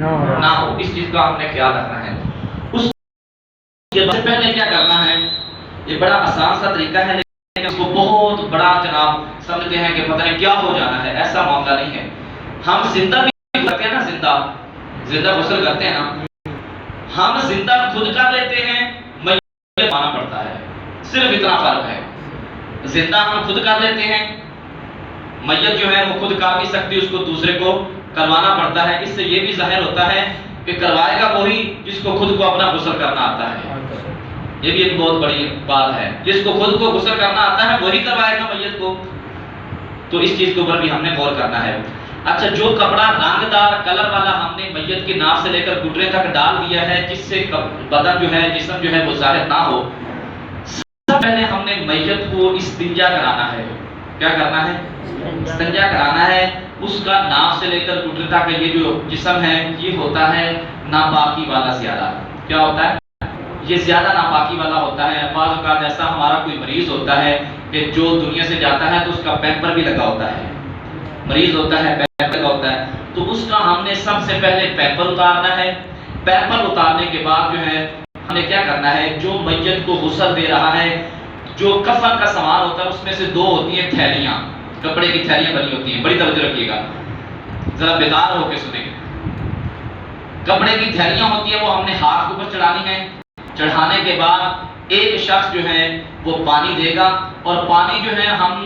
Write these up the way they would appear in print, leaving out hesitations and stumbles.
نہ ہو، اس چیز کا ہم نے خیال رکھنا ہے۔ اس کے بعد پہلے کیا کرنا ہے، یہ بڑا آسان سا طریقہ ہے لیکن اس کو بہت بڑا جناب سمجھتے ہیں کہ پتہ نہیں کیا ہو جانا ہے، ایسا معاملہ نہیں ہے۔ ہم زندہ بھی کرتے ہیں نا، زندہ غسل کرتے ہیں نا، ہم زندہ خود کر لیتے ہیں، میت مانا پڑتا ہے، صرف اتنا فرق ہے۔ زندہ ہم خود کر لیتے ہیں، میت جو ہے وہ خود کر نہیں سکتی، اس کو دوسرے کو کروانا پڑتا ہے۔ اس سے یہ بھی ظاہر ہوتا ہے کہ کروائے گا وہی جس کو خود کو اپنا غسل کرنا آتا ہے۔ یہ بھی ایک بہت بڑی بات ہے، جس کو خود کو غسل کرنا آتا ہے وہی کروائے گا میت کو، تو اس چیز کے اوپر بھی ہم نے غور کرنا ہے۔ اچھا، جو کپڑا رنگ دار کلر والا ہم نے میت کی ناف سے لے کر گھٹنے تک ڈال دیا ہے، جس سے بدن جو ہے، جسم جو ہے وہ ظاہر نہ ہو، سب پہلے ہم نے میت کو استنجا کرانا ہے۔ کیا کرنا ہے؟ استنجا کرانا ہے۔ اس کا ناف سے لے کر گھٹنے تک یہ جو جسم ہے یہ ہوتا ہے ناپاکی والا زیادہ۔ کیا ہوتا ہے؟ یہ زیادہ ناپاکی والا ہوتا ہے۔ بعض اوقات ایسا ہمارا کوئی مریض ہوتا ہے کہ جو دنیا سے جاتا ہے تو اس کا پیمپر بھی لگا ہوتا ہے، مریض ہوتا ہے پیمپر لگا ہوتا ہے، تو اس کا ہم نے سب سے پہلے پیمپر اتارنا ہے۔ پیمپر اتارنے کے بعد جو ہے ہم نے کیا کرنا ہے، جو میت کو غسل دے رہا ہے، جو کفن کا سامان ہوتا ہے اس میں سے دو ہوتی ہیں تھیلیاں، کپڑے کی تھیلیاں بنی ہوتی ہیں، بڑی توجہ رکھیے گا، ذرا بیدار ہو کے سنیں۔ کپڑے کی تھیلیاں ہوتی ہیں، وہ ہم نے ہاتھ کے اوپر چڑھانی ہے۔ چڑھانے کے بعد ایک شخص جو ہے وہ پانی دے گا، اور پانی جو ہے ہم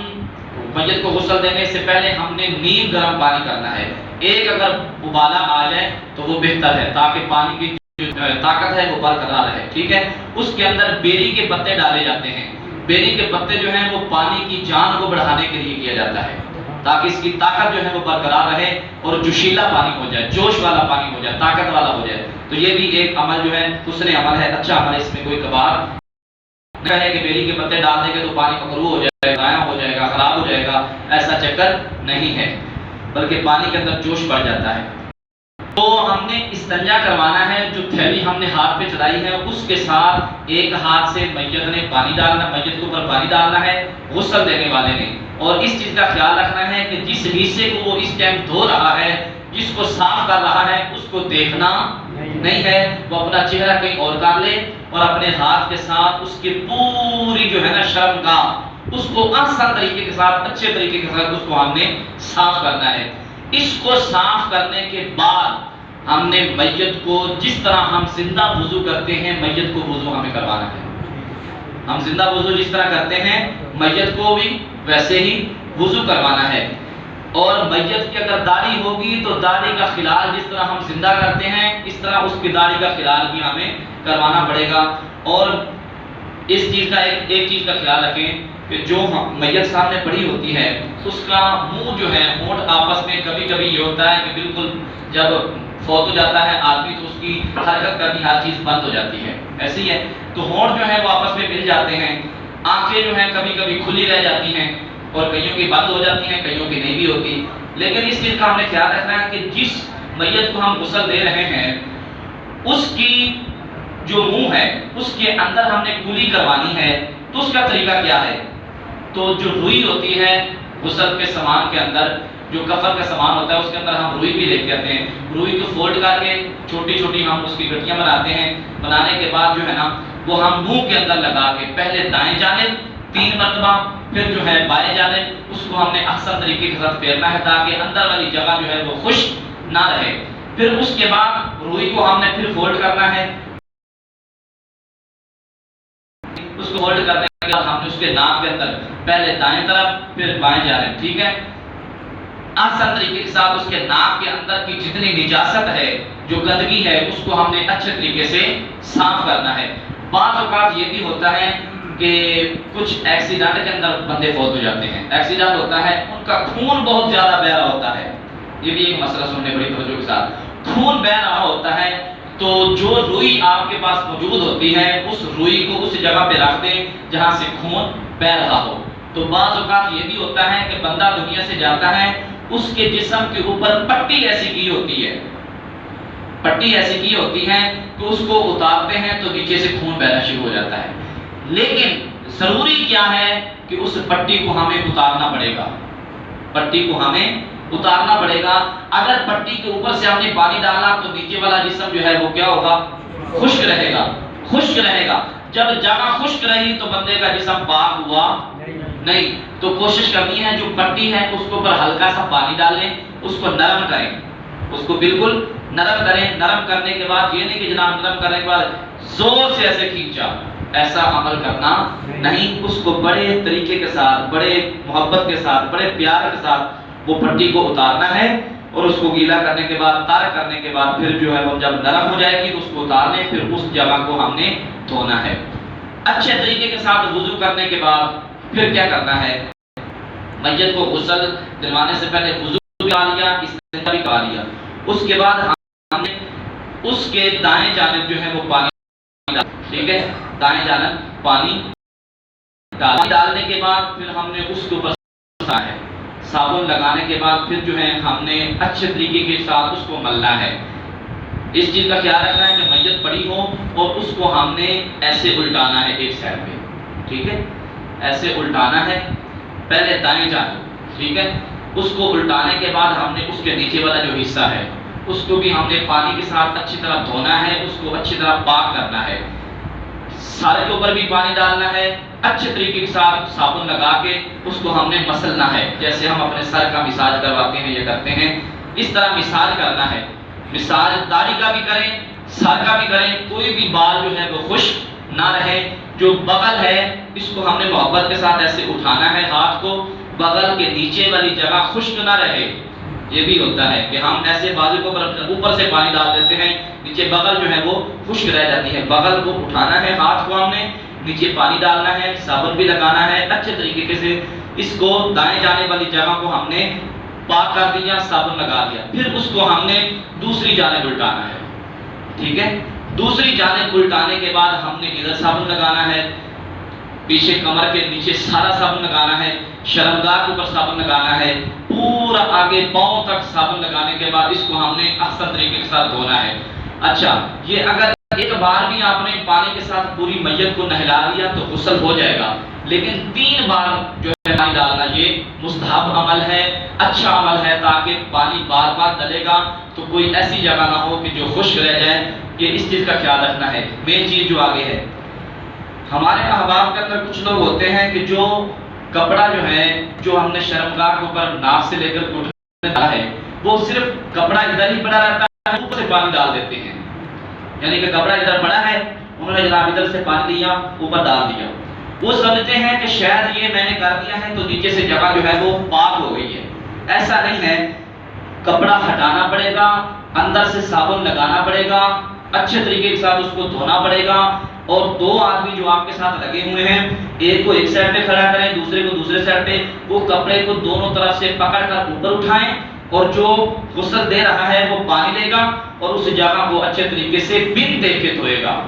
میت کو غسل دینے سے پہلے ہم نے نیم گرم پانی کرنا ہے۔ ایک اگر ابالا آ جائے تو وہ بہتر ہے، تاکہ پانی کی جو طاقت ہے وہ برقرار رہے، ٹھیک ہے۔ اس کے اندر بیری کے پتے ڈالے جاتے ہیں۔ بیری کے پتے جو ہیں وہ پانی کی جان کو بڑھانے کے لیے کیا جاتا ہے، تاکہ اس کی طاقت جو ہے وہ برقرار رہے اور جوشیلا پانی ہو جائے، جوش والا پانی ہو جائے، طاقت والا ہو جائے۔ تو یہ بھی ایک عمل جو ہے حسن عمل ہے، اچھا عمل ہے، اس میں کوئی کبار نہیں ہے کہ بیری کے پتے ڈال دیں گے تو پانی مکروہ ہو جائے گا، ضائع ہو جائے گا، خراب ہو جائے گا، ایسا چکر نہیں ہے، بلکہ پانی کے اندر جوش بڑھ جاتا ہے۔ تو ہم نے استنجا کروانا ہے، جو تھیلی ہم نے ہاتھ پہ چڑھائی ہے اس کے ساتھ ایک ہاتھ سے میت نے پانی ڈالنا، میت کے اوپر پانی ڈالنا ہے غسل دینے والے نے، اور اس چیز کا خیال رکھنا ہے کہ جس حصے کو وہ اس ٹائم دھو رہا ہے، جس کو صاف کر رہا ہے، اس کو دیکھنا نہیں ہے، وہ اپنا چہرہ کہیں اور کر لے اور اپنے ہاتھ کے ساتھ اس کی پوری جو ہے نا شرمگاہ، اس کو آسان طریقے کے ساتھ، اچھے طریقے کے ساتھ اس کو ہم نے صاف کرنا ہے۔ اس کو صاف کرنے کے بعد ہم نے میت کو جس طرح ہم زندہ وضو کرتے ہیں میت کو وضو ہمیں کروانا ہے۔ ہم زندہ وضو جس طرح کرتے ہیں میت کو بھی ویسے ہی وضو کروانا ہے، اور میت کی اگر داڑھی ہوگی تو داڑھی کا خلال جس طرح ہم زندہ کرتے ہیں اس طرح اس کی داڑھی کا خلال بھی ہمیں کروانا پڑے گا۔ اور اس چیز کا ایک چیز کا خیال رکھیں کہ جو میت سامنے پڑی ہوتی ہے اس کا منہ جو ہے، ہونٹ آپس میں کبھی کبھی یہ ہوتا ہے کہ بالکل جب فوت ہو جاتا ہے آدمی تو اس کی حرکت کرنی ہر چیز بند ہو جاتی ہے، ایسے ہی ہے، تو ہونٹ جو ہے وہ آپس میں مل جاتے ہیں، آنکھیں جو ہیں کبھی کبھی کھلی رہ جاتی ہیں اور کئیوں کی بند ہو جاتی ہیں، کئیوں کی نہیں بھی ہوتی، لیکن اس چیز کا ہم نے خیال رکھنا ہے کہ جس میت کو ہم غسل دے رہے ہیں اس کی جو منہ ہے اس کے اندر ہم نے کلی کروانی ہے، تو اس کا طریقہ کیا ہے؟ تو جو روئی ہوتی ہے غسل کے سامان کے اندر، جو کفن کا سامان ہوتا ہے اس کے اندر ہم روئی بھی لے کے آتے ہیں، روئی کو فولڈ کر کے چھوٹی چھوٹی ہم اس کی گٹھیاں بناتے ہیں، بنانے کے بعد جو ہے نا وہ ہم منہ کے اندر لگا کے پہلے دائیں جانب 3 مرتبہ، پھر جو ہے بائیں جانب، اس کو ہم نے احسن طریقے کے ساتھ پھیرنا ہے تاکہ اندر والی جگہ جو ہے وہ خشک نہ رہے۔ پھر اس کے بعد روئی کو ہم نے پھر فولڈ کرنا ہے، اس کو فولڈ کرنے کے بعد ہم نے اس کے ناک کے اندر پہلے دائیں طرف پھر بائیں جانب، ٹھیک ہے، احسن طریقے کے ساتھ اس کے ناک کے اندر کی جتنی نجاست ہے، جو گندگی ہے، اس کو ہم نے اچھے طریقے سے صاف کرنا ہے۔ بعض اوقات یہ بھی ہوتا ہے کہ کچھ ایکسیڈنٹ کے اندر بندے فوت ہو جاتے ہیں، ایکسیڈنٹ ہوتا ہے، ان کا خون بہت زیادہ بہہ رہا ہوتا ہے، یہ بھی ایک مسئلہ سننے بڑی توجہ کے ساتھ، خون بہہ رہا ہوتا ہے، تو جو روئی آپ کے پاس موجود ہوتی ہے اس روئی کو اس جگہ پہ رکھ دیں جہاں سے خون بہہ رہا ہو۔ تو بعض اوقات یہ بھی ہوتا ہے کہ بندہ دنیا سے جاتا ہے، اس کے جسم کے اوپر پٹی ایسی کی ہوتی ہے، پٹی ایسی کی ہوتی ہے کہ اس کو اتارتے ہیں تو نیچے سے خون بہنا شروع ہو جاتا ہے، لیکن ضروری کیا ہے کہ اس پٹی کو ہمیں اتارنا پڑے گا، پٹی کو ہمیں اتارنا پڑے گا. اگر پٹی کے اوپر سے ہم نے پانی ڈالا تو نیچے والا جسم جو ہے وہ کیا ہوگا؟ خشک رہے گا. خشک رہے گا. جب جگہ خشک رہی تو بندے کا جسم پاک ہوا نہیں. تو کوشش کرنی ہے جو پٹی ہے اس کے اوپر ہلکا سا پانی ڈالیں, اس کو نرم کریں, اس کو بالکل نرم کریں. نرم کرنے کے بعد یہ نہیں کہ جناب نرم کرنے کے بعد زور سے ایسے کھینچا, ایسا عمل کرنا نہیں. اس کو بڑے طریقے کے ساتھ, بڑے محبت کے ساتھ, بڑے پیار کے ساتھ وہ پٹی کو اتارنا ہے, اور اس کو گیلا کرنے کے بعد, تار کرنے کے بعد پھر جو ہے وہ جب نرم ہو جائے گی تو اس کو اتار لیں. پھر اس جگہ کو ہم نے دھونا ہے. اچھے طریقے کے ساتھ وضو کرنے کے بعد پھر کیا کرنا ہے؟ میت کو غسل دلوانے سے پہلے وضو بھی کرا لیا, استنجا بھی کرا لیا. اس کے بعد ہم نے اس کے دائیں جانب جو ہے وہ پانی ڈالا. ٹھیک ہے, دائیں جانب پانی ڈالنے کے بعد پھر ہم نے اس کے اوپر صابن لگانے کے بعد پھر جو ہے ہم نے اچھے طریقے کے ساتھ اس کو ملنا ہے. اس چیز کا خیال رکھنا ہے کہ میت پڑی ہو اور اس کو ہم نے ایسے الٹانا ہے ایک سائڈ پہ. ٹھیک ہے, ایسے الٹانا ہے پہلے دائیں جانب. ٹھیک ہے, اس کو الٹانے کے بعد ہم نے اس کے نیچے والا جو حصہ ہے اس کو بھی ہم نے پانی کے ساتھ اچھی طرح دھونا ہے, اس کو اچھی طرح پاک کرنا ہے. سارے کے اوپر بھی پانی ڈالنا ہے, اچھے طریقے کے ساتھ صابن لگا کے اس کو ہم نے مسلنا ہے. جیسے ہم اپنے سر کا مساج کرواتے ہیں یا کرتے ہیں, اس طرح مساج کرنا ہے. مساج داڑھی کا بھی کریں, سر کا بھی کریں, کوئی بھی بال جو ہے وہ خشک نہ رہے. جو بغل ہے اس کو ہم نے محبت کے ساتھ ایسے اٹھانا ہے, ہاتھ کو بغل کے نیچے والی جگہ خشک نہ رہے. یہ بھی ہوتا ہے کہ ہم ایسے بازو کو اوپر سے پانی ڈال دیتے ہیں, نیچے بغل جو ہے وہ خشک رہ جاتی ہے. بغل کو اٹھانا ہے, ہاتھ کو ہم نے نیچے پانی ڈالنا ہے, صابن بھی لگانا ہے اچھے طریقے سے. اس کو دائیں جانے والی جگہ کو ہم نے پاک کر دیا, صابن لگا دیا. پھر اس کو ہم نے دوسری جانب الٹانا ہے. ٹھیک ہے, دوسری جانب الٹانے کے بعد ہم نے ادھر صابن لگانا ہے, پیچھے کمر کے نیچے سارا صابن لگانا ہے, شرمگاہ کے اوپر صابن لگانا ہے, پورا آگے پاؤں تک صابن لگانے کے بعد اس کو ہم نے احسن طریقے کے ساتھ دھونا ہے. اچھا, یہ اگر ایک بار بھی آپ نے پانی کے ساتھ پوری میت کو نہلا لیا تو غسل ہو جائے گا, لیکن 3 بار جو ہے پانی ڈالنا یہ مستحب عمل ہے, اچھا عمل ہے, تاکہ پانی بار بار ڈلے گا تو کوئی ایسی جگہ نہ ہو کہ جو خشک رہ جائے. یہ اس چیز کا خیال رکھنا ہے. مین چیز جو آگے ہے, ہمارے احباب کے اندر کچھ لوگ ہوتے ہیں کہ جو کپڑا جو ہے جو ہم نے شرمگاہ کے اوپر ناک سے لے کر گھٹنے ڈالا ہے وہ صرف کپڑا ادھر ہی پڑا رہتا ہے, اوپر سے پانی ڈال دیتے ہیں. یعنی کہ کپڑا ادھر پڑا ہے, انہوں نے جناب ادھر سے پانی لیا اوپر ڈال دیا. وہ سمجھتے ہیں کہ شاید یہ میں نے کر دیا ہے تو نیچے سے جگہ جو ہے وہ پاک ہو گئی ہے. ایسا نہیں ہے, کپڑا ہٹانا پڑے گا, اندر سے صابن لگانا پڑے گا, اچھے طریقے کے ساتھ اس کو دھونا پڑے گا. اور 2 آدمی جو آپ کے ساتھ لگے ہوئے ہیں, ایک کو ایک سائڈ پہ کھڑا کریں, دوسرے کو دوسرے سائڈ پہ. وہ کپڑے کو دونوں طرف سے پکڑ کر اوپر اٹھائیں, اور جو غسل دے رہا ہے وہ پانی لے گا اور اس جگہ کو اچھے طریقے سے بن دے کے دھوئے گا.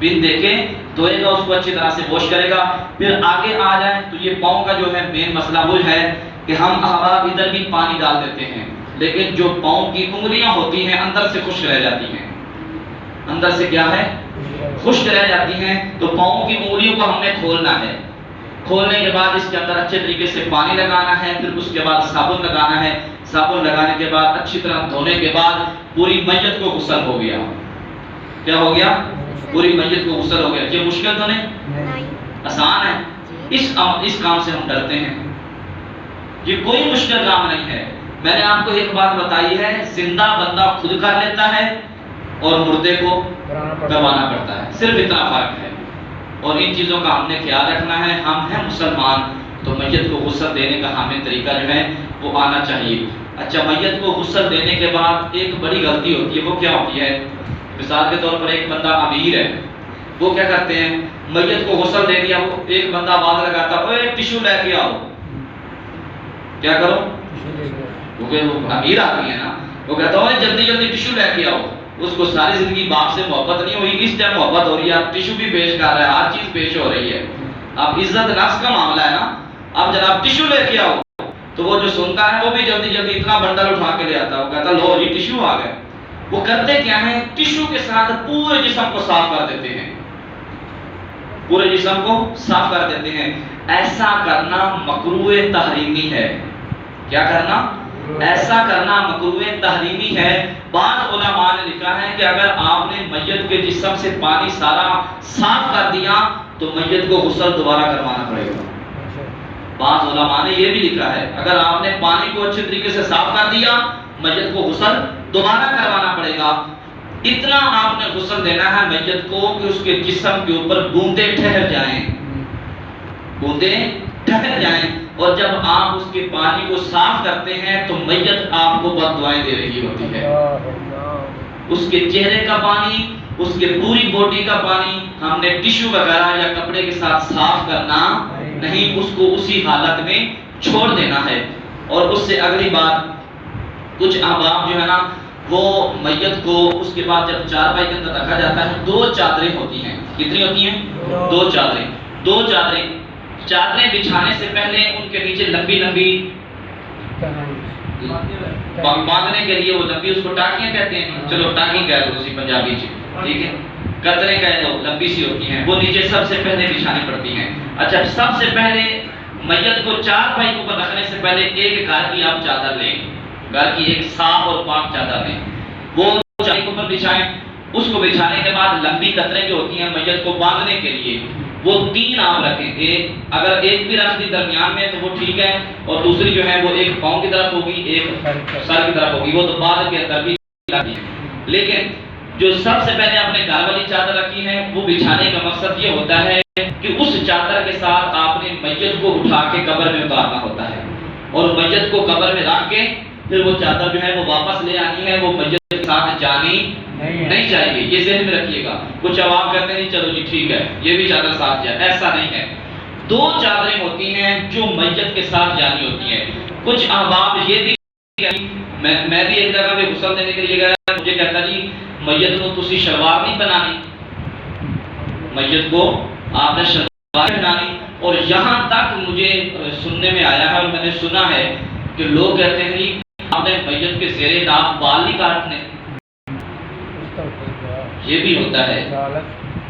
بن دے کے دھوئے گا, اس کو اچھی طرح سے واش کرے گا. پھر آگے آ جائیں تو یہ پاؤں کا جو ہے مین مسئلہ وہ ہے کہ ہم احباب ادھر بھی پانی ڈال دیتے ہیں, لیکن جو پاؤں کی انگلیاں ہوتی ہیں اندر سے خشک رہ جاتی ہیں. اندر سے کیا ہے, خشک رہ جاتی ہیں. تو پاؤں کی انگلیوں کو ہم نے کھولنا ہے. کھولنے کے بعد اس کے اندر اچھے طریقے سے پانی لگانا ہے. پھر اس کے بعد صابن لگانا ہے. صابن لگانے کے بعد اچھی طرح دھونے کے بعد پوری میت کو غسل ہو گیا. کیا ہو گیا؟ پوری میت کو غسل ہو گیا. یہ مشکل تو نہیں, آسان ہے. اس کام سے ہم ڈرتے ہیں. یہ کوئی مشکل کام نہیں ہے. میں نے آپ کو ایک بات بتائی ہے, زندہ بندہ خود کر لیتا ہے اور مردے کو کروانا پڑتا ہے, صرف اتنا فرق ہے. اور ان چیزوں کا ہم نے خیال رکھنا ہے. ہم ہیں مسلمان تو میت کو غسل دینے کا ہمیں طریقہ جو ہے وہ آنا چاہیے. اچھا, میت کو غسل دینے کے بعد ایک بڑی غلطی ہوتی ہے. وہ کیا ہوتی ہے؟ مثال کے طور پر ایک بندہ امیر ہے, وہ کیا کرتے ہیں, میت کو غسل دے دیا, وہ ایک بندہ آواز لگاتا ہے, اوے ٹشو لے کے آؤ. کیا کرو؟ کیونکہ وہ امیر آدمی ہے نا, وہ کہتا ہے جلدی جلدی ٹشو لے کے آؤ. اس کو ساری زندگی باپ سے محبت نہیں ہوئی, اس ٹائم محبت ہو رہی ہے, اب ٹشو بھی پیش کر رہا ہے, ہر چیز پیش ہو رہی ہے. اب عزت نفس کا معاملہ ہے نا, اب جناب ٹشو لے کے آؤ. تو وہ جو سنتا ہے وہ بھی جلدی جلدی اتنا بنڈل اٹھا کے لے آتا ہے, وہ کہتا لو یہ ٹشو آ گئے. وہ کرتے کیا ہیں, ٹشو کے ساتھ پورے جسم کو صاف کر دیتے ہیں, پورے جسم کو صاف کر دیتے ہیں. ایسا کرنا مکروہ تحریمی ہے. کیا کرنا؟ ایسا کرنا مکروہ تحریمی ہے۔ بعض علماء نے لکھا ہے کہ اگر آپ نے میت کے جسم سے پانی سارا صاف کر دیا تو میت کو غسل دوبارہ کروانا پڑے گا۔ بعض علماء نے یہ بھی لکھا ہے اگر آپ نے پانی کو اچھے طریقے سے صاف کر دیا میت کو غسل دوبارہ کروانا پڑے گا۔ اتنا آپ نے غسل دینا ہے میت کو کہ اس کے جسم کے اوپر بوندیں ٹھہر جائیں، بوندیں ٹھہر جائیں، اور جب آپ اس کے پانی کو صاف کرتے ہیں تو میت آپ کو بد دعائیں دے رہی ہوتی ہے۔ اس کے چہرے کا پانی، اس کے پوری باڈی کا پانی ہم نے ٹشو وغیرہ یا کپڑے کے ساتھ صاف کرنا نہیں، اس کو اسی حالت میں چھوڑ دینا ہے۔ اور اس سے اگلی بات، کچھ احباب جو ہے نا وہ میت کو اس کے بعد جب چارپائی کے اندر رکھا جاتا ہے 2 چادریں ہوتی ہیں۔ کتنی ہوتی ہیں؟ 2 چادریں۔ 2 چادریں بچھانے سے پہلے ان کے نیچے لمبی لمبی باندھنے کے لیے وہ لمبی، اس کو ٹاکیاں کہتے ہیں، چلو ٹاکی کہہ دو اسی پنجابی چ، ٹھیک ہے، قطریں کہہ دو، لمبی سی ہوتی ہیں، وہ نیچے سب سے پہلے بچھانی پڑتی ہیں۔ اچھا، سب سے پہلے میت کو چارپائی کے اوپر رکھنے سے پہلے ایک گھر کی آپ چادر لیں، گھر کی ایک صاف اور پاک چادر لیں، وہ چارپائی کے اوپر بچھائیں۔ اس کو بچھانے کے بعد لمبی قطریں جو ہوتی ہیں میت کو باندھنے کے لیے وہ 3 آپ رکھیں۔ اگر ایک بھی رکھ دی درمیان میں تو وہ ٹھیک ہے، اور دوسری جو ہے وہ ایک پاؤں کی طرف ہوگی، ایک سر کی طرف ہوگی، وہ تو بعد کے اندر بھی لگی ہے۔ لیکن جو سب سے پہلے آپ نے گھر والی چادر رکھی ہے وہ بچھانے کا مقصد یہ ہوتا ہے کہ اس چادر کے ساتھ آپ نے میت کو اٹھا کے قبر میں اتارنا ہوتا ہے، اور میت کو قبر میں رکھ کے پھر وہ چادر جو ہے وہ واپس لے آنی ہے، وہ میت کے ساتھ جانی نہیں چاہیے، یہ ذہن میں رکھیے گا۔ کچھ عوام کہتے ہیں چلو جی ٹھیک ہے یہ بھی چادر ساتھ جائے، ایسا نہیں ہے۔ 2 چادریں ہوتی ہیں جو میت کے ساتھ جانی ہوتی ہیں۔ کچھ احباب یہ بھی، میں بھی ایک جگہ پہ غسل دینے کے لیے گیا، مجھے کہتا جی میت کو تسی شلوار نہیں پہنانی، میت کو آپ نے شلوار پہنانی، اور یہاں تک مجھے سننے میں آیا ہے اور میں نے سنا ہے کہ لوگ کہتے ہیں جی آپ نے میت کے زیر ناف بال نہیں کاٹنے۔ یہ بھی ہوتا ہے،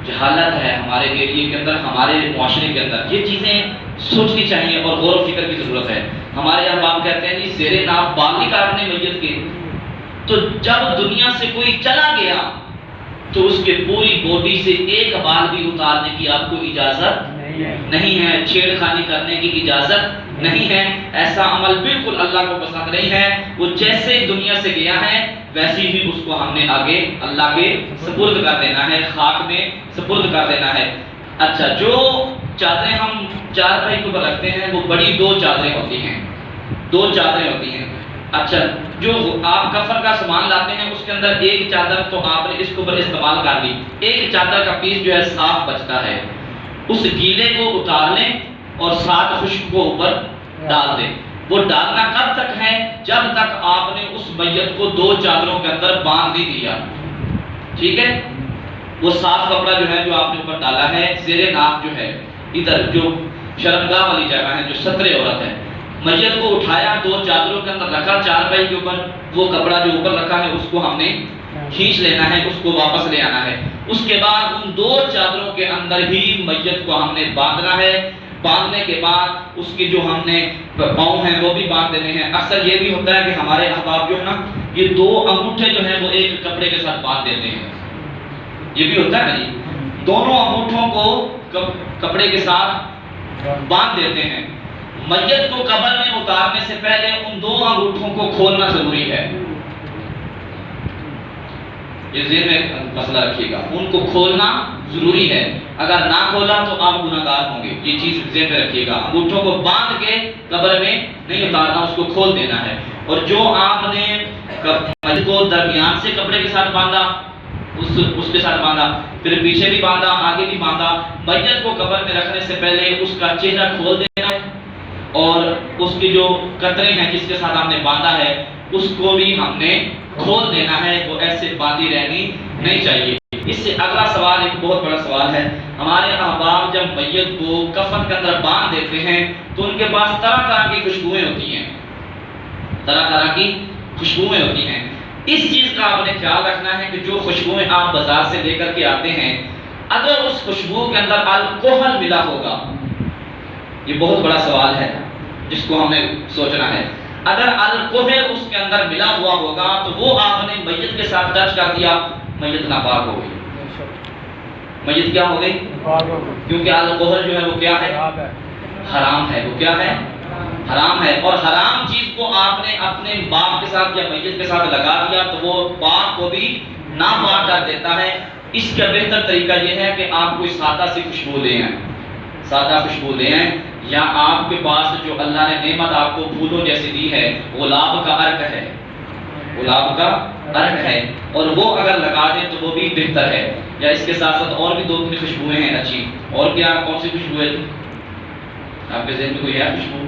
جہالت ہے ہمارے ایریے کے اندر، ہمارے معاشرے کے اندر، یہ چیزیں سوچنی چاہیے اور غور و فکر کی ضرورت ہے۔ ہمارے احباب کہتے ہیں جی زیر ناف بال نہیں کاٹنے میت کے، تو جب دنیا سے کوئی چلا گیا تو اس کے پوری باڈی سے ایک بال بھی اتارنے کی آپ کو اجازت نہیں ہے، چھیڑ خانی کرنے کی اجازت نہیں ہے، ایسا عمل بالکل اللہ کو پسند نہیں ہے۔ وہ جیسے دنیا سے گیا ہے ویسے ہی اس کو ہم نے آگے اللہ کے سپرد کر دینا ہے، خاک میں سپرد کر دینا ہے۔ اچھا، جو چادریں ہم چارپائی کے اوپر رکھتے ہیں وہ بڑی 2 چادریں ہوتی ہیں، 2 چادریں ہوتی ہیں۔ اچھا، جو آپ کفن کا سامان لاتے ہیں اس کے اندر ایک چادر تو آپ نے اس کے اوپر استعمال کر لی، ایک چادر کا پیس جو ہے صاف بچتا ہے، اس گیلے کو اتار لیں اور 7 خشک کو اوپر ڈال دیں۔ وہ ڈالنا کب تک ہے؟ جب تک آپ نے اس میت کو 2 چادروں کے اندر باندھ نہیں دیا، ٹھیک ہے؟ وہ صاف کپڑا جو ہے جو آپ نے اوپر ڈالا ہے، زیر ناف جو ہے ادھر جو شرمگاہ والی جگہ ہے جو ستر عورت ہے، میت کو اٹھایا 2 چادروں کے اندر رکھا چارپائی کے اوپر، وہ کپڑا جو اوپر رکھا ہے اس کو ہم نے کھینچ لینا ہے، اس کو واپس لے آنا ہے۔ اس کے بعد ان 2 چادروں کے اندر ہی میت کو ہم نے باندھنا ہے۔ باندھنے کے بعد اس کی جو ہم نے پاؤں ہیں وہ بھی باندھ دینے ہیں۔ اکثر یہ بھی ہوتا ہے کہ ہمارے احباب جو ہے نا یہ 2 انگوٹھے جو ہیں وہ ایک کپڑے کے ساتھ باندھ دیتے ہیں، یہ بھی ہوتا ہے نا جی، دونوں انگوٹھوں کو کپڑے کے ساتھ باندھ دیتے ہیں۔ میت کو قبر میں اتارنے سے پہلے ان 2 انگوٹھوں کو کھولنا ضروری ہے، یہ ذہن میں مسئلہ رکھیے گا، ان کو کھولنا ضروری ہے، اگر نہ کھولا تو آپ گناہگار ہوں گے، یہ چیز ذہن میں رکھیے گا۔ انگوٹھوں کو باندھ کے قبر میں نہیں اتارنا، اس کو کھول دینا ہے۔ اور جو آپ نے میت کو درمیان سے کپڑے کے ساتھ باندھا، اس کے ساتھ باندھا، پھر پیچھے بھی باندھا، آگے بھی باندھا، میت کو قبر میں رکھنے سے پہلے اس کا چہرہ کھول دینا ہے، اور اس کی جو قطریں ہیں جس کے ساتھ ہم نے باندھا ہے اس کو بھی ہم نے کھول دینا ہے، وہ ایسے باندھی رہنی نہیں چاہیے۔ اس سے اگلا سوال ایک بہت بڑا سوال ہے، ہمارے احباب جب میت کو کفن کے اندر باندھ دیتے ہیں تو ان کے پاس طرح طرح کی خوشبوئیں ہوتی ہیں، طرح طرح کی خوشبوئیں ہوتی ہیں۔ اس چیز کا آپ نے خیال رکھنا ہے کہ جو خوشبوئیں آپ بازار سے لے کر کے آتے ہیں اگر اس خوشبو کے اندر الکحل ملا ہوگا، یہ بہت بڑا سوال ہے جس کو ہمیں سوچنا ہے، اگر الکوہل اس کے اندر ملا ہوا ہوگا تو وہ آپ نے میت کے ساتھ ٹچ کر دیا، میت ناپاک ہو گئی، میت کیا ہو گئی؟ کیونکہ الکوہل جو ہے وہ کیا ہے؟ حرام ہے۔ وہ کیا ہے؟ حرام ہے۔ اور حرام چیز کو آپ نے اپنے باپ کے ساتھ یا میت کے ساتھ لگا دیا تو وہ پاک کو بھی ناپاک کر دیتا ہے۔ اس کا بہتر طریقہ یہ ہے کہ آپ کوئی سادہ سی خوشبو لے آئیں، سادہ خوشبو لے آئیں، یا آپ کے پاس جو اللہ نے نعمت آپ کو پھولوں جیسی دی ہے، گلاب کا عرق ہے، گلاب کا عرق ہے، اور وہ اگر لگا دیں تو وہ بھی بہتر ہے۔ یا اس کے ساتھ ساتھ اور بھی 2-3 خوشبوئیں ہیں اچھی۔ اور کیا کون سی خوشبو ہے آپ کے ذہن میں کوئی ہے خوشبو؟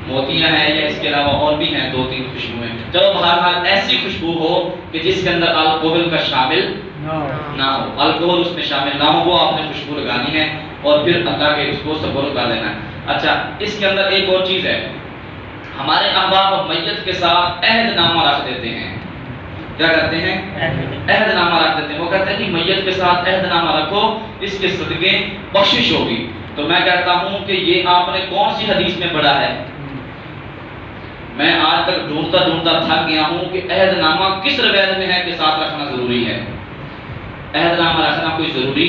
موتیاں ہیں، یا اس کے علاوہ اور بھی ہیں 2-3 خوشبوئیں۔ چلو بہرحال ایسی خوشبو ہو کہ جس کے اندر الکوہل کا شامل نہ ہو، الکوہل اس میں شامل نہ ہو، وہ آپ نے خوشبو لگانی ہے اور پھر اللہ کے اس کو سپرد کر دینا ہے۔ اچھا، اس کے اندر ایک اور چیز ہے، ہمارے احباب میت کے ساتھ عہد نامہ رکھ دیتے ہیں۔ کیا کرتے ہیں؟ عہد نامہ رکھ دیتے ہیں۔ وہ کہتے ہیں کہ میت کے ساتھ عہد نامہ رکھو، اس کے صدقے بخشش ہوگی۔ تو میں کہتا ہوں کہ یہ آپ نے کون سی حدیث میں پڑھا ہے؟ میں آج تک ڈھونڈتا تھک گیا ہوں کہ عہد نامہ کس روایت میں ہے کہ ساتھ رکھنا ضروری ہے۔ عہد نامہ رکھنا کوئی ضروری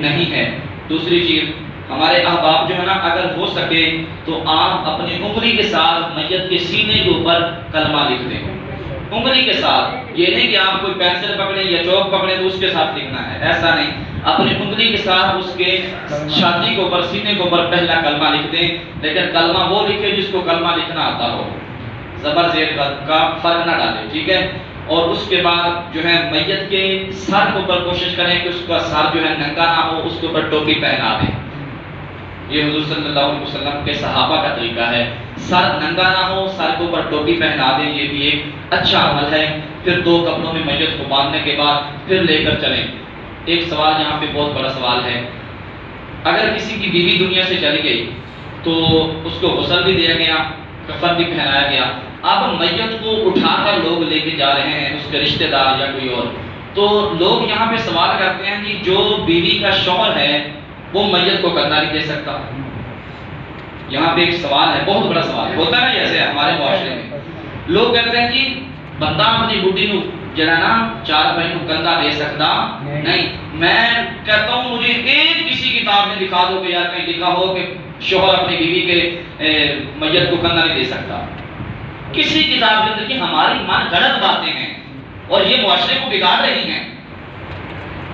نہیں ہے۔ دوسری چیز، ہمارے احباب جو ہے نا، اگر ہو سکے تو آپ اپنی انگلی کے ساتھ میت کے سینے کے اوپر کلمہ لکھ دیں، انگلی کے ساتھ۔ یہ نہیں کہ آپ کوئی پینسل پکڑیں یا چوک پکڑیں تو اس کے ساتھ لکھنا ہے، ایسا نہیں۔ اپنی انگلی کے ساتھ اس کے چھاتی کے اوپر، سینے کے اوپر پہلا کلمہ لکھ دیں، لیکن کلمہ وہ لکھے جس کو کلمہ لکھنا آتا ہو، زبر زیر کا فرق نہ ڈالے، ٹھیک ہے۔ اور اس کے بعد جو ہے میت کے سر کے اوپر کوشش کریں کہ اس کا سر جو ہے ننگا نہ ہو، اس کے اوپر ٹوپی پہنا دیں۔ یہ حضور صلی اللہ علیہ وسلم کے صحابہ کا طریقہ ہے، سر ننگا نہ ہو، سر کے اوپر ٹوپی پہنا دیں، یہ بھی ایک اچھا عمل ہے۔ پھر 2 کپڑوں میں میت کو باندھنے کے بعد پھر لے کر چلیں۔ ایک سوال یہاں پہ بہت بڑا سوال ہے، اگر کسی کی بیوی دنیا سے چلی گئی تو اس کو غسل بھی دیا گیا، کفن بھی پہنایا گیا، اب میت کو اٹھا کر لوگ لے کے جا رہے ہیں، اس کے رشتہ دار یا کوئی اور، تو لوگ یہاں پہ سوال کرتے ہیں کہ جو بیوی کا شوہر ہے وہ میت کو کندھا نہیں دے سکتا۔ یہاں پہ ایک سوال ہے، بہت بڑا سوال ہے، ہوتا ہے جیسے ہمارے معاشرے میں لوگ کہتے ہیں کہ بندہ اپنی بڈی نو جڑا نا 4 بھائی نو کندھا دے سکتا نہیں۔ میں کہتا ہوں مجھے ایک کسی کتاب میں دکھا دو کہ یار کہیں لکھا ہو کہ شوہر اپنی بیوی کے میت کو کندھا نہیں دے سکتا، کسی کتاب کے اندر۔ کہ ہماری من گھڑت باتیں ہیں اور یہ معاشرے کو بگاڑ رہی ہیں،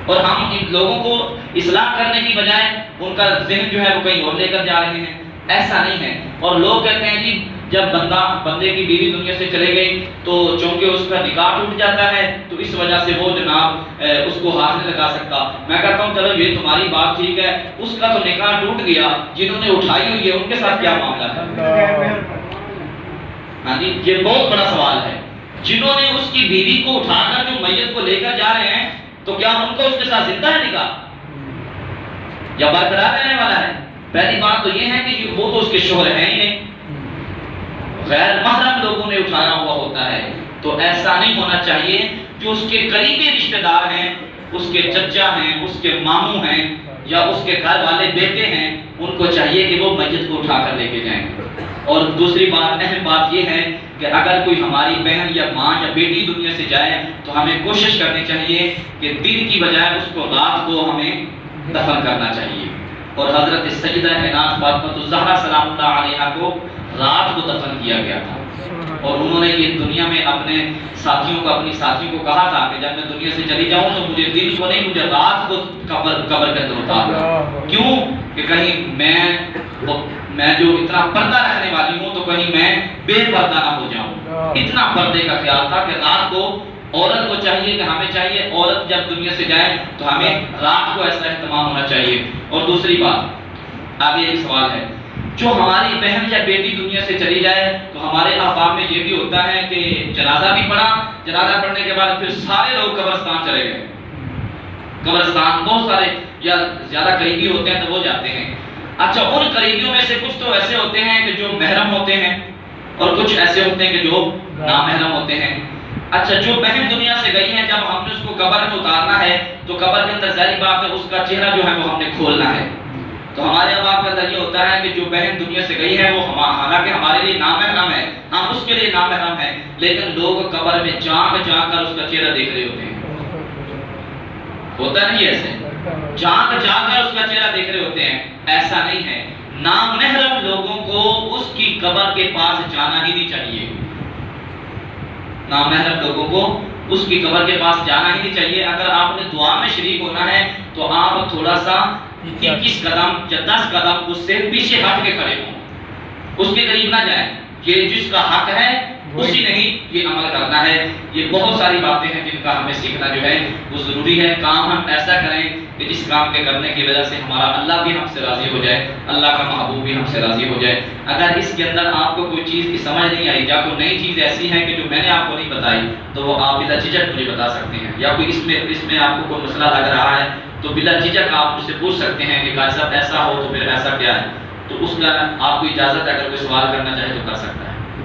اور ہم ان لوگوں کو اصلاح کرنے کی بجائے ان کا ذہن جو ہے وہ کہیں اور لے کر جا رہے ہیں۔ ایسا نہیں ہے۔ اور لوگ کہتے ہیں جی جب بندے کی بیوی دنیا سے چلے گئی تو چونکہ اس کا نکاح ٹوٹ جاتا ہے تو اس وجہ سے وہ جناب اس کو ہاتھ نہیں لگا سکتا۔ میں کہتا ہوں چلو یہ تمہاری بات ٹھیک ہے، اس کا تو نکاح ٹوٹ گیا، جنہوں نے اٹھائی ہوئی ہے ان کے ساتھ کیا معاملہ ہے؟ ہاں جی، یہ بہت بڑا سوال ہے۔ جنہوں نے اس کی بیوی کو اٹھا کر جو میت کو لے کر جا رہے ہیں تو کیا ان کو اس کے ساتھ زندہ ہے نکاح یا برقرار رہنے والا ہے؟ پہلی بات تو یہ ہے کہ وہ تو اس کے شوہر ہیں ہی نہیں، غیر محرم لوگوں نے اٹھایا ہوا ہوتا ہے۔ تو ایسا نہیں ہونا چاہیے۔ جو اس کے قریبی رشتہ دار ہیں، اس کے چچا ہیں، اس کے ماموں ہیں، یا اس کے گھر والے بیٹے ہیں، ان کو چاہیے کہ وہ میت کو اٹھا کر لے کے جائیں۔ اور دوسری بات، اہم بات یہ ہے کہ اگر کوئی ہماری بہن یا ماں یا بیٹی دنیا سے جائے تو ہمیں کوشش کرنی چاہیے کہ دن کی بجائے اس کو رات کو ہمیں دفن کرنا چاہیے۔ اور حضرت سیدہ اناس فاطمہ الزہرا سلام اللہ علیہا کو رات کو دفن کیا گیا تھا، اور انہوں نے یہ دنیا میں اپنے ساتھیوں کو کہا تھا کہ جب میں دنیا سے چلی جاؤں تو مجھے دن کو نہیں، مجھے رات کو قبر کے اندر اتارنا۔ کیوں؟ کہ کہیں میں جو اتنا پردہ رکھنے والی ہوں تو کہیں میں بے پردہ نہ ہو جاؤں۔ اتنا پردے کا خیال تھا کہ رات کو عورت کو چاہیے کہ ہمیں چاہیے عورت جب دنیا سے جائے تو ہمیں رات کو ایسا اہتمام ہونا چاہیے۔ اور دوسری بات، آگے ایک سوال ہے، جو ہماری بہن یا بیٹی دنیا سے چلی جائے تو ہمارے احباب میں یہ بھی ہوتا ہے کہ جنازہ بھی پڑھا، جنازہ پڑھنے کے بعد پھر سارے لوگ قبرستان چلے گئے۔ قبرستان بہت سارے یا زیادہ قریبی ہوتے ہیں تو وہ جاتے ہیں۔ اچھا، ان قریبیوں میں سے کچھ تو ایسے ہوتے ہیں کہ جو محرم ہوتے ہیں اور کچھ ایسے ہوتے ہیں کہ جو نامحرم ہوتے ہیں۔ اچھا، جو بہن دنیا سے گئی ہیں، جب ہم نے اس کو قبر میں اتارنا ہے تو قبر کے اندر ظاہری بات ہے اس کا چہرہ جو ہے وہ ہم نے کھولنا ہے، تو ہمارے اب آپ کا اندر یہ ہوتا ہے کہ جو بہن دنیا سے گئی ہے وہ حالانکہ ہمارے لیے نامحرم ہے، ہم اس کے لیے نامحرم ہیں، لیکن لوگ قبر میں جھانک جھانک کر اس کا چہرہ دیکھ رہے ہوتے ہیں۔ ہوتا نہیں ایسے، جھانک جھانک کر اس کا چہرہ دیکھ رہے ہوتے ہیں۔ ایسا نہیں ہے، نامحرم لوگوں کو اس کی قبر کے پاس جانا ہی نہیں چاہیے۔ نامحرم لوگوں کو اس کی قبر کے پاس جانا ہی نہیں چاہیے۔ اگر آپ نے دعا میں شریک ہونا ہے تو آپ تھوڑا سا 21 قدم یا 10 قدم اس سے پیچھے ہٹ کے کھڑے ہوں، اس کے قریب نہ جائیں۔ یہ جس کا حق ہے اسی نے ہی یہ عمل کرنا ہے۔ یہ بہت ساری باتیں ہیں جن کا ہمیں سیکھنا جو ہے وہ ضروری ہے۔ کام ہم ایسا کریں کہ جس کام کے کرنے کی وجہ سے ہمارا اللہ بھی ہم سے راضی ہو جائے، اللہ کا محبوب بھی ہم سے راضی ہو جائے۔ اگر اس کے اندر آپ کو کوئی چیز کی سمجھ نہیں آئی یا کوئی نئی چیز ایسی ہے کہ جو میں نے آپ کو نہیں بتائی تو وہ آپ بلا جھجک مجھے بتا سکتے ہیں، یا کوئی اس میں آپ کو کوئی مسئلہ لگ رہا ہے تو بلا جھجک آپ مجھ سے پوچھ سکتے ہیں کہ قاری صاحب ایسا ہو تو پھر ایسا کیا ہے۔ تو اس کا آپ کو اجازت ہے، اگر کوئی سوال کرنا چاہے تو کر سکتا ہے۔